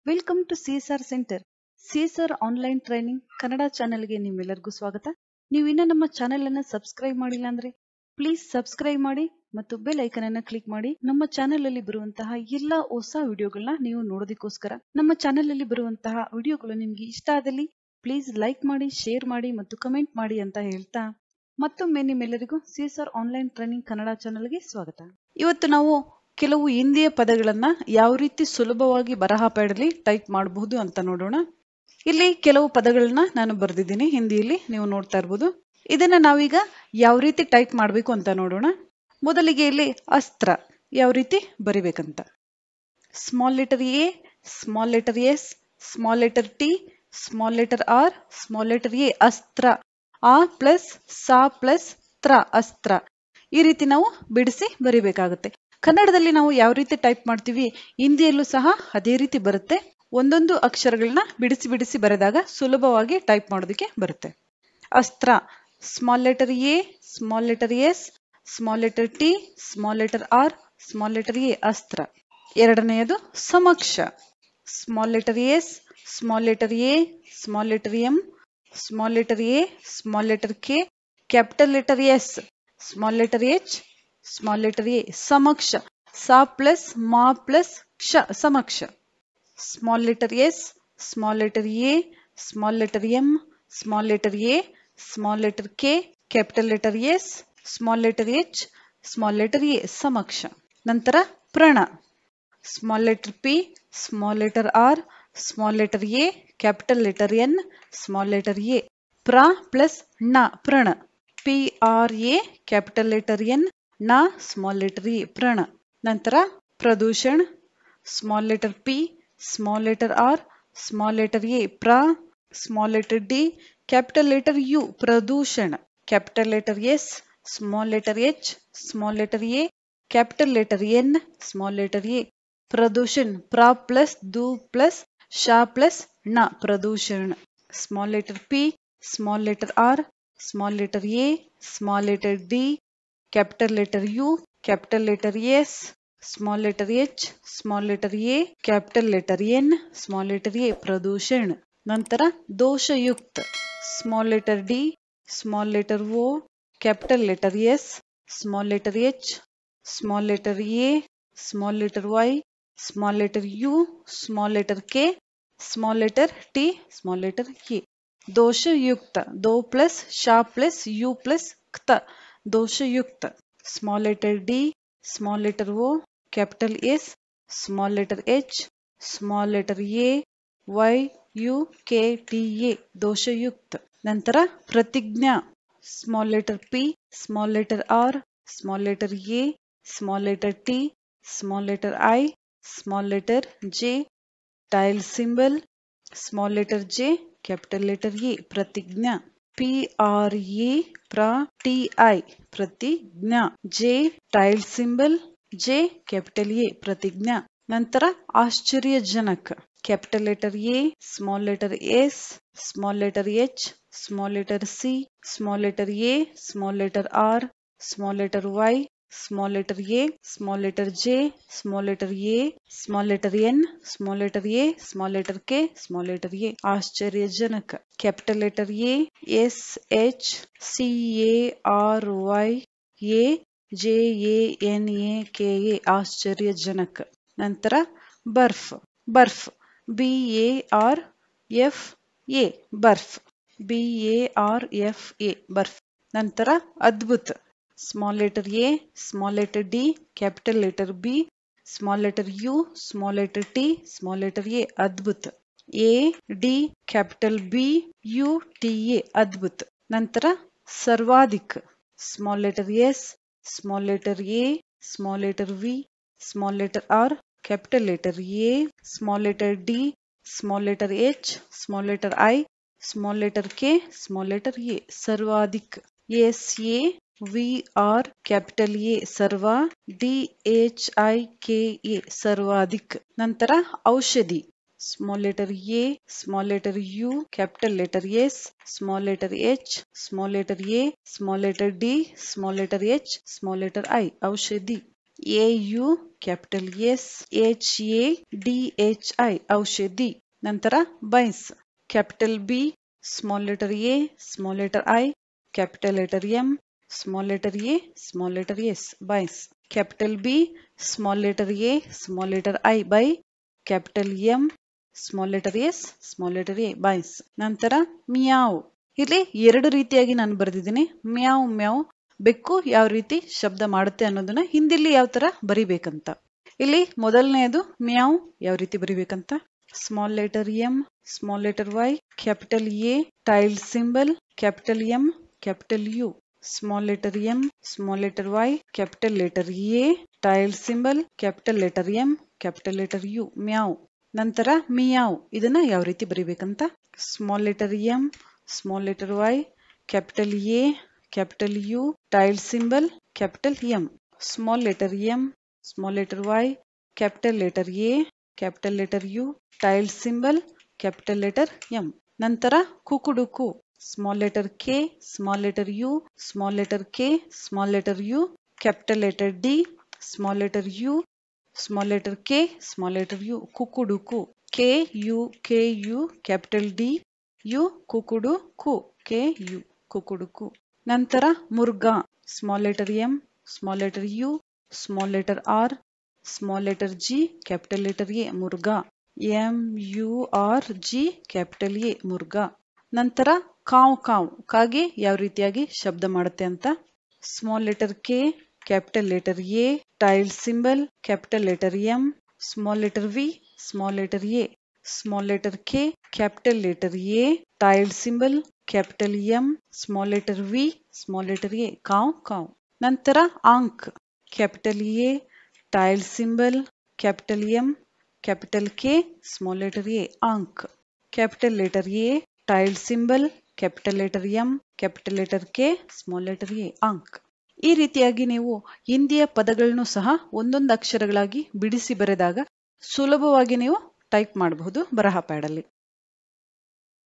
Welcome to CSR centre. CSR online training Kannada ಚಾನೆಲ್ಗೆ ನಿಮ್ಮೆಲ್ಲರಿಗೂ ಸ್ವಾಗತ. ನೀವು ಇನ್ನೂ ನಮ್ಮ ಚಾನೆಲ್ ಅನ್ನು ಸಬ್ಸ್ಕ್ರೈಬ್ ಮಾಡಿಲ್ಲ ಅಂದ್ರೆ ಪ್ಲೀಸ್ ಸಬ್ಸ್ಕ್ರೈಬ್ ಮಾಡಿ ಮತ್ತು ಬೆಲ್ ಐಕನ್ ಅನ್ನು ಕ್ಲಿಕ್ ಮಾಡಿ. ನಮ್ಮ ಚಾನೆಲ್ ಅಲ್ಲಿ ಬರುವಂತಹ ಎಲ್ಲಾ ಹೊಸ ವಿಡಿಯೋಗಳನ್ನ ನೀವು ನೋಡೋದಕ್ಕೋಸ್ಕರ. ನಮ್ಮ ಚಾನೆಲ್ ಅಲ್ಲಿ ಬರುವಂತಹ ವಿಡಿಯೋಗಳು ನಿಮ್ಗೆ ಇಷ್ಟ ಆದಲ್ಲಿ ಪ್ಲೀಸ್ ಲೈಕ್ ಮಾಡಿ, ಶೇರ್ ಮಾಡಿ ಮತ್ತು ಕಮೆಂಟ್ ಮಾಡಿ ಅಂತ ಹೇಳ್ತಾ ಮತ್ತೊಮ್ಮೆ ನಿಮ್ಮೆಲ್ಲರಿಗೂ ಸಿಎಸ್ಆರ್ ಆನ್ಲೈನ್ ಟ್ರೈನಿಂಗ್ ಕನ್ನಡ ಚಾನೆಲ್ಗೆ ಸ್ವಾಗತ. ಇವತ್ತು ನಾವು ಕೆಲವು ಹಿಂದಿಯ ಪದಗಳನ್ನ ಯಾವ ರೀತಿ ಸುಲಭವಾಗಿ ಬರಹ ಪ್ಯಾಡಲ್ಲಿ ಟೈಪ್ ಮಾಡಬಹುದು ಅಂತ ನೋಡೋಣ. ಇಲ್ಲಿ ಕೆಲವು ಪದಗಳನ್ನ ನಾನು ಬರೆದಿದ್ದೀನಿ ಹಿಂದಿಯಲ್ಲಿ, ನೀವು ನೋಡ್ತಾ ಇರ್ಬೋದು. ಇದನ್ನ ನಾವೀಗ ಯಾವ ರೀತಿ ಟೈಪ್ ಮಾಡಬೇಕು ಅಂತ ನೋಡೋಣ. ಮೊದಲಿಗೆ ಇಲ್ಲಿ ಅಸ್ತ್ರ ಯಾವ ರೀತಿ ಬರಿಬೇಕಂತ. Small letter A, small letter S, small letter T, small letter R, small letter A ಅಸ್ತ್ರ. ಆ ಪ್ಲಸ್ ಸಾ ಪ್ಲಸ್ ತ್ರ ಅಸ್ತ್ರ. ಈ ರೀತಿ ನಾವು ಬಿಡಿಸಿ ಬರಿಬೇಕಾಗುತ್ತೆ. ಕನ್ನಡದಲ್ಲಿ ನಾವು ಯಾವ ರೀತಿ ಟೈಪ್ ಮಾಡ್ತೀವಿ ಹಿಂದಿಯಲ್ಲೂ ಸಹ ಅದೇ ರೀತಿ ಬರುತ್ತೆ. ಒಂದೊಂದು ಅಕ್ಷರಗಳನ್ನ ಬಿಡಿಸಿ ಬಿಡಿಸಿ ಬರೆದಾಗ ಸುಲಭವಾಗಿ ಟೈಪ್ ಮಾಡೋದಕ್ಕೆ ಬರುತ್ತೆ. ಅಸ್ತ್ರ small letter A, small letter S, small letter T, small letter R, small letter A ಅಸ್ತ್ರ. ಎರಡನೆಯದು ಸಮಕ್ಷ. Small letter S, small letter A, small letter M, small letter A, small letter K, capital letter S, small letter H, small letter A ಸಮಕ್ಷ. ಸಾ plus ಮಾ plus ಕ್ಷ ಸಮಕ್ಷ. Small letter S, small letter A, small letter M, small letter A, small letter K, capital letter S, small letter H, small letter A ಸಮಕ್ಷ. ನಂತರ ಪ್ರಣ. Small letter P, small letter R, small letter A, capital letter N, small letter A. ಪ್ರ plus ಣ ಪ್ರಣ. P R A capital letter N, ನ small letter A ಪ್ರಣ. ನಂತರ ಪ್ರದೂಷಣ. Small letter P, small letter R, small letter A ಪ್ರ, small letter D, capital letter U ಪ್ರದೂಷಣ. Capital letter S, small letter H, small letter A, capital letter N, small letter A ಪ್ರದೂಷಣ. ಪ್ರ plus ದು plus ಶ plus ಣ ಪ್ರದೂಷಣ. Small letter P, small letter R, small letter A, small letter D, capital letter U, capital letter S, small letter H, small letter A, capital letter N, small letter A ಪ್ರದೂಷಣ. ನಂತರ ದೋಷಯುಕ್ತ. Small letter D, small letter O, capital letter S, small letter H, small letter A, small letter Y, small letter U, small letter K, small letter T, small letter A. ದೋಷಯುಕ್ತ. ದೋ plus ಶ plus ಯು plus ಕ್ತ ದೋಷಯುಕ್ತ. Small letter D, small letter O, capital S, small letter H, small letter A, Y U K T A ದೋಷಯುಕ್ತ. ನಂತರ ಪ್ರತಿಜ್ಞಾ. Small letter P, small letter R, small letter A, small letter T, small letter I, small letter J, tail symbol, small letter J, capital letter A ಪ್ರತಿಜ್ಞಾ. P R A ಪ್ರ T I ಪ್ರತಿಜ್ಞಾ. J tail symbol, J capital A ಪ್ರತಿಜ್ಞಾ. ನಂತರ ಆಶ್ಚರ್ಯಜನಕ. Capital letter A, small letter S, small letter H, small letter C, small letter A, small letter R, small letter Y, small letter A, small letter J, small letter A, small letter N, small letter A, small letter K, small letter A ಆಶ್ಚರ್ಯಜನಕ. Capital letter A, S H C A R Y A J A N A K A ಆಶ್ಚರ್ಯಜನಕ. ನಂತರ ಬರ್ಫ್. ಬರ್ಫ್ B A R F A ಬರ್ಫ್. B A R F A ಬರ್ಫ್. ನಂತರ ಅದ್ಭುತ. Small letter A, small letter D, capital letter B, small letter U, small letter T, small letter A ಅದ್ಭುತ. A D capital B U T A ಅದ್ಭುತ. ನಂತರ ಸರ್ವಾಧಿಕ. Small letter S, small letter A, small letter V, small letter R, capital letter A, small letter D, small letter H, small letter I, small letter K, small letter A ಸರ್ವಾಧಿಕ. S A V R capital A ಸರ್ವ, D H I K A ಸರ್ವಾಧಿಕ. ನಂತರ ಔಷಧಿ. Small letter A, small letter U, capital letter S, small letter H, small letter A, small letter D, small letter H, small letter I ಔಷಧಿ. AU capital S HADHI ಔಷಧಿ. ನಂತರ ಬೈನ್ಸ್ capital B small letter A small letter I capital letter M small letter A small letter S ಬೈನ್ಸ್. Capital B small letter A small letter I ಬೈ capital M small letter S small letter A ಬೈನ್ಸ್. ನಂತರ ಮಿಯಾವ್. ಇಲ್ಲಿ ಎರಡು ರೀತಿಯಾಗಿ ನಾನು ಬರೆದಿದ್ದೀನಿ. ಮ್ಯಾವ್ ಮ್ಯಾವ್ ಬೆಕ್ಕು ಯಾವ ರೀತಿ ಶಬ್ದ ಮಾಡುತ್ತೆ ಅನ್ನೋದನ್ನ ಹಿಂದಿಲಿ ಯಾವ ತರ ಬರಿಬೇಕಂತ. ಇಲ್ಲಿ ಮೊದಲನೆಯದು ಮ್ಯಾವ್ ಯಾವ ರೀತಿ ಬರಿಬೇಕಂತ. Small letter M small letter Y capital A tail symbol capital M capital U small letter M small letter Y capital letter A tail symbol capital letter M capital letter U ಮ್ಯಾವ್. ನಂತರ ಮಿಯಾವ್ ಇದನ್ನ ಯಾವ ರೀತಿ ಬರಿಬೇಕಂತ. Small letter M small letter Y capital A capital U tail symbol capital M small letter M small letter Y capital letter A capital letter U tail symbol capital letter M. ನಂತರ ಕುಕುಡುಕು small letter K small letter U small letter K small letter U capital letter D small letter U small letter K small letter U ಕುಕುಡುಕು KU capital D U ಕುಕುಡುಕು KU ಕುಕುಡುಕು. ನಂತರ ಮುರ್ಗಾ small letter M small letter U small letter R small letter G capital letter A ಮುರ್ಗಾ MURG capital A ಮುರ್ಗಾ. ನಂತರ ಕಾವ್ ಕಾವ್ ಕಾಗೆ ಯಾವ ರೀತಿಯಾಗಿ ಶಬ್ದ ಮಾಡುತ್ತೆ ಅಂತ. Small letter K capital letter A tail symbol capital letter M small letter V small letter A small letter K capital letter A tail symbol capital M small letter V small letter A ಕಾವ್ ಕಾವ್. ನಂತರ ಆಂಕ್ capital A tail symbol capital M capital K small letter A ಆಂಕ್ capital letter A tail symbol capital letter M capital letter K small letter A ಆಂಕ್. ಈ ರೀತಿಯಾಗಿ ನೀವು ಹಿಂದಿಯ ಪದಗಳನ್ನು ಸಹ ಒಂದೊಂದು ಅಕ್ಷರಗಳಾಗಿ ಬಿಡಿಸಿ ಬರೆದಾಗ ಸುಲಭವಾಗಿ ನೀವು ಟೈಪ್ ಮಾಡಬಹುದು ಬರಹ ಪ್ಯಾಡಲ್ಲಿ.